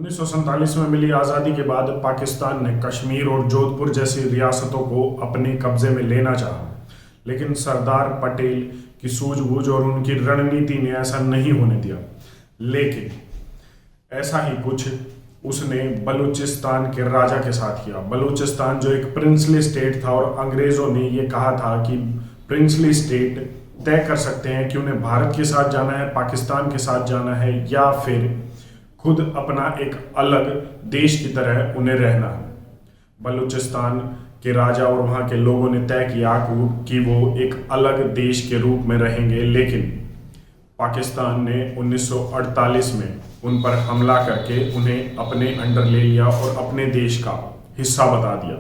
1947 में मिली आज़ादी के बाद पाकिस्तान ने कश्मीर और जोधपुर जैसी रियासतों को अपने कब्जे में लेना चाहा, लेकिन सरदार पटेल की सूझबूझ और उनकी रणनीति ने ऐसा नहीं होने दिया। लेकिन ऐसा ही कुछ उसने बलूचिस्तान के राजा के साथ किया। बलूचिस्तान जो एक प्रिंसली स्टेट था और अंग्रेज़ों ने ये कहा था कि प्रिंसली स्टेट तय कर सकते हैं कि उन्हें भारत के साथ जाना है, पाकिस्तान के साथ जाना है, या फिर खुद अपना एक अलग देश की तरह उन्हें रहना है। बलूचिस्तान के राजा और वहाँ के लोगों ने तय किया कि वो एक अलग देश के रूप में रहेंगे, लेकिन पाकिस्तान ने 1948 में उन पर हमला करके उन्हें अपने अंडर ले लिया और अपने देश का हिस्सा बता दिया।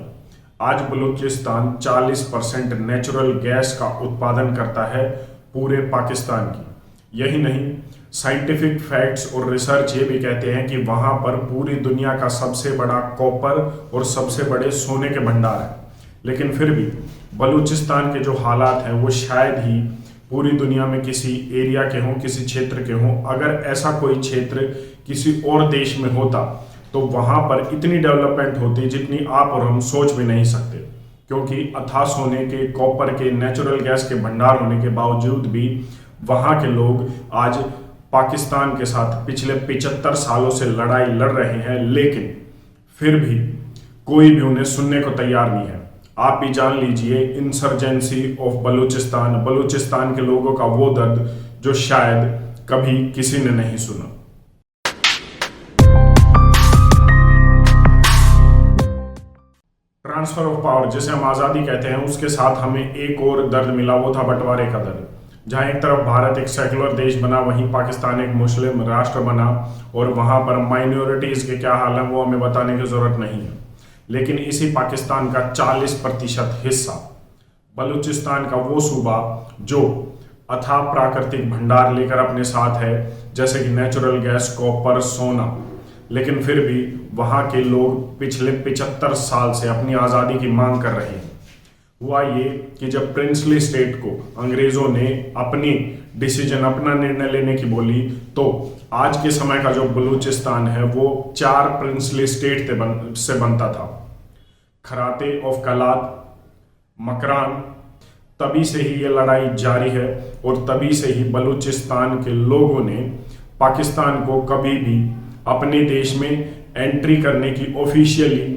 आज बलूचिस्तान 40% नेचुरल गैस का उत्पादन करता है पूरे पाकिस्तान की। यही नहीं, साइंटिफिक फैक्ट्स और रिसर्च ये भी कहते हैं कि वहाँ पर पूरी दुनिया का सबसे बड़ा कॉपर और सबसे बड़े सोने के भंडार हैं। लेकिन फिर भी बलूचिस्तान के जो हालात हैं वो शायद ही पूरी दुनिया में किसी एरिया के हों, किसी क्षेत्र के हों। अगर ऐसा कोई क्षेत्र किसी और देश में होता तो वहाँ पर इतनी डेवलपमेंट होती जितनी आप और हम सोच भी नहीं सकते, क्योंकि अथाह सोने के, कॉपर के, नेचुरल गैस के भंडार होने के बावजूद भी वहाँ के लोग आज पाकिस्तान के साथ पिछले 75 सालों से लड़ाई लड़ रहे हैं, लेकिन फिर भी कोई भी उन्हें सुनने को तैयार नहीं है। आप भी जान लीजिए, इंसर्जेंसी ऑफ बलूचिस्तान, बलूचिस्तान के लोगों का वो दर्द जो शायद कभी किसी ने नहीं सुना। ट्रांसफर ऑफ पावर, जिसे हम आज़ादी कहते हैं, उसके साथ हमें एक और दर्द मिला, वो था बंटवारे का दर्द। जहाँ एक तरफ भारत एक सेकुलर देश बना, वहीं पाकिस्तान एक मुस्लिम राष्ट्र बना, और वहाँ पर माइनॉरिटीज़ के क्या हाल है वो हमें बताने की ज़रूरत नहीं है। लेकिन इसी पाकिस्तान का 40% हिस्सा बलूचिस्तान का वो सूबा जो अथाह प्राकृतिक भंडार लेकर अपने साथ है, जैसे कि नेचुरल गैस, कॉपर, सोना, लेकिन फिर भी वहाँ के लोग पिछले 75 साल से अपनी आज़ादी की मांग कर रहे हैं। हुआ ये कि जब प्रिंसली स्टेट को अंग्रेज़ों ने अपनी डिसीजन, अपना निर्णय लेने की बोली, तो आज के समय का जो बलूचिस्तान है वो 4 प्रिंसली स्टेट से बनता था। खराते ऑफ कलात, मकरान। तभी से ही ये लड़ाई जारी है और तभी से ही बलूचिस्तान के लोगों ने पाकिस्तान को कभी भी अपने देश में एंट्री करने की, ऑफिशियली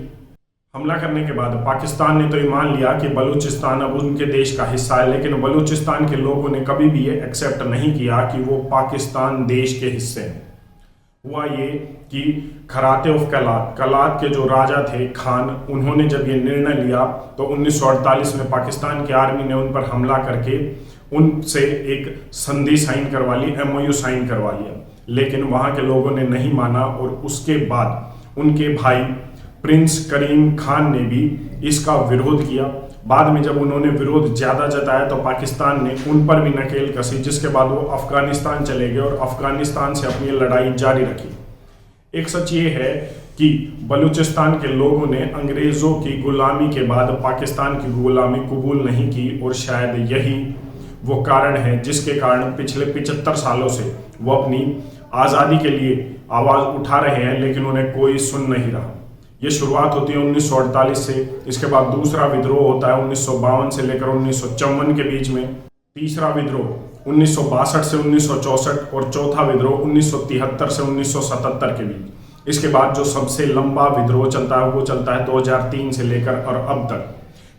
हमला करने के बाद पाकिस्तान ने तो ये मान लिया कि बलूचिस्तान अब उनके देश का हिस्सा है, लेकिन बलूचिस्तान के लोगों ने कभी भी ये एक्सेप्ट नहीं किया कि वो पाकिस्तान देश के हिस्से हैं। हुआ ये कि खराते ऑफ कलात, कलात के जो राजा थे खान, उन्होंने जब ये निर्णय लिया तो 1948 में पाकिस्तान की आर्मी ने उन पर हमला करके उनसे एक संधि साइन करवा ली, MOU साइन करवा लिया। लेकिन वहाँ के लोगों ने नहीं माना और उसके बाद उनके भाई प्रिंस करीम खान ने भी इसका विरोध किया। बाद में जब उन्होंने विरोध ज़्यादा जताया तो पाकिस्तान ने उन पर भी नकेल कसी, जिसके बाद वो अफगानिस्तान चले गए और अफगानिस्तान से अपनी लड़ाई जारी रखी। एक सच ये है कि बलूचिस्तान के लोगों ने अंग्रेज़ों की गुलामी के बाद पाकिस्तान की गुलामी कबूल नहीं की, और शायद यही वो कारण है जिसके कारण पिछले 75 सालों से वो अपनी आज़ादी के लिए आवाज़ उठा रहे हैं, लेकिन उन्हें कोई सुन नहीं रहा। ये शुरुआत होती है 1948 से, इसके बाद दूसरा विद्रोह होता है 1952 से लेकर 1954 के बीच में, तीसरा विद्रोह 1962 से 1964 और चौथा विद्रोह 1973 से 1977 के बीच। इसके बाद जो सबसे लंबा विद्रोह चलता है वो चलता है 2003 से लेकर और अब तक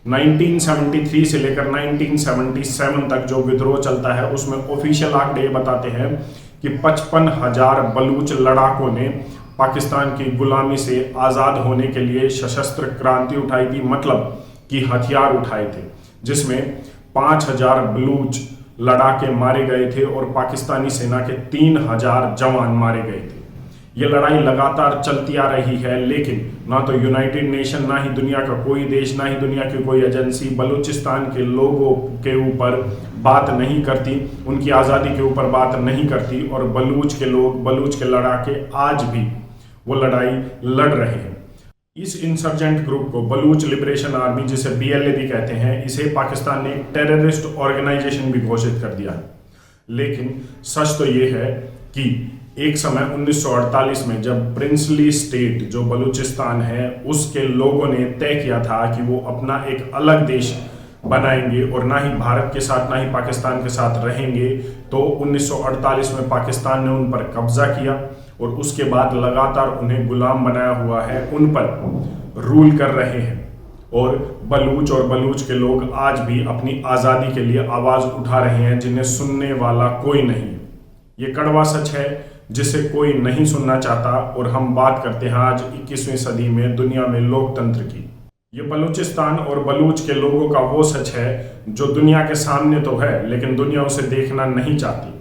1973 से लेकर 1977 तक जो विद्रोह चलता है, उसमें ऑफिशियल आंकड़े बताते हैं कि 55,000 बलूच लड़ाकों ने पाकिस्तान की गुलामी से आज़ाद होने के लिए सशस्त्र क्रांति उठाई थी, मतलब कि हथियार उठाए थे, जिसमें 5,000 बलूच लड़ाके मारे गए थे और पाकिस्तानी सेना के 3,000 जवान मारे गए थे। ये लड़ाई लगातार चलती आ रही है, लेकिन ना तो यूनाइटेड नेशन, ना ही दुनिया का कोई देश, ना ही दुनिया की कोई एजेंसी बलूचिस्तान के लोगों के ऊपर बात नहीं करती, उनकी आज़ादी के ऊपर बात नहीं करती, और बलूच के लोग, बलूच के लड़ाके आज भी वो लड़ाई लड़ रहे हैं। इस इंसर्जेंट ग्रुप को बलूच लिबरेशन आर्मी, जिसे BLA भी कहते हैं, इसे पाकिस्तान ने टेररिस्ट ऑर्गेनाइजेशन भी घोषित कर दिया है। लेकिन सच तो ये है कि एक समय 1948 में जब प्रिंसली स्टेट जो बलूचिस्तान है उसके लोगों ने तय किया था कि वो अपना एक अलग देश बनाएंगे और ना ही भारत के साथ ना ही पाकिस्तान के साथ रहेंगे, तो 1948 में पाकिस्तान ने उन पर कब्जा किया और उसके बाद लगातार उन्हें गुलाम बनाया हुआ है, उन पर रूल कर रहे हैं। और बलूच के लोग आज भी अपनी आज़ादी के लिए आवाज़ उठा रहे हैं, जिन्हें सुनने वाला कोई नहीं है। ये कड़वा सच है जिसे कोई नहीं सुनना चाहता। और हम बात करते हैं आज 21वीं सदी में दुनिया में लोकतंत्र की। ये बलूचिस्तान और बलूच के लोगों का वो सच है जो दुनिया के सामने तो है लेकिन दुनिया उसे देखना नहीं चाहती।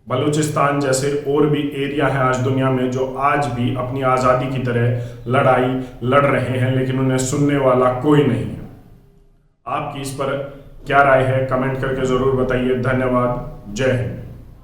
बलूचिस्तान जैसे और भी एरिया हैं आज दुनिया में जो आज भी अपनी आज़ादी की तरह लड़ाई लड़ रहे हैं, लेकिन उन्हें सुनने वाला कोई नहीं है। आपकी इस पर क्या राय है, कमेंट करके ज़रूर बताइए। धन्यवाद। जय हिंद।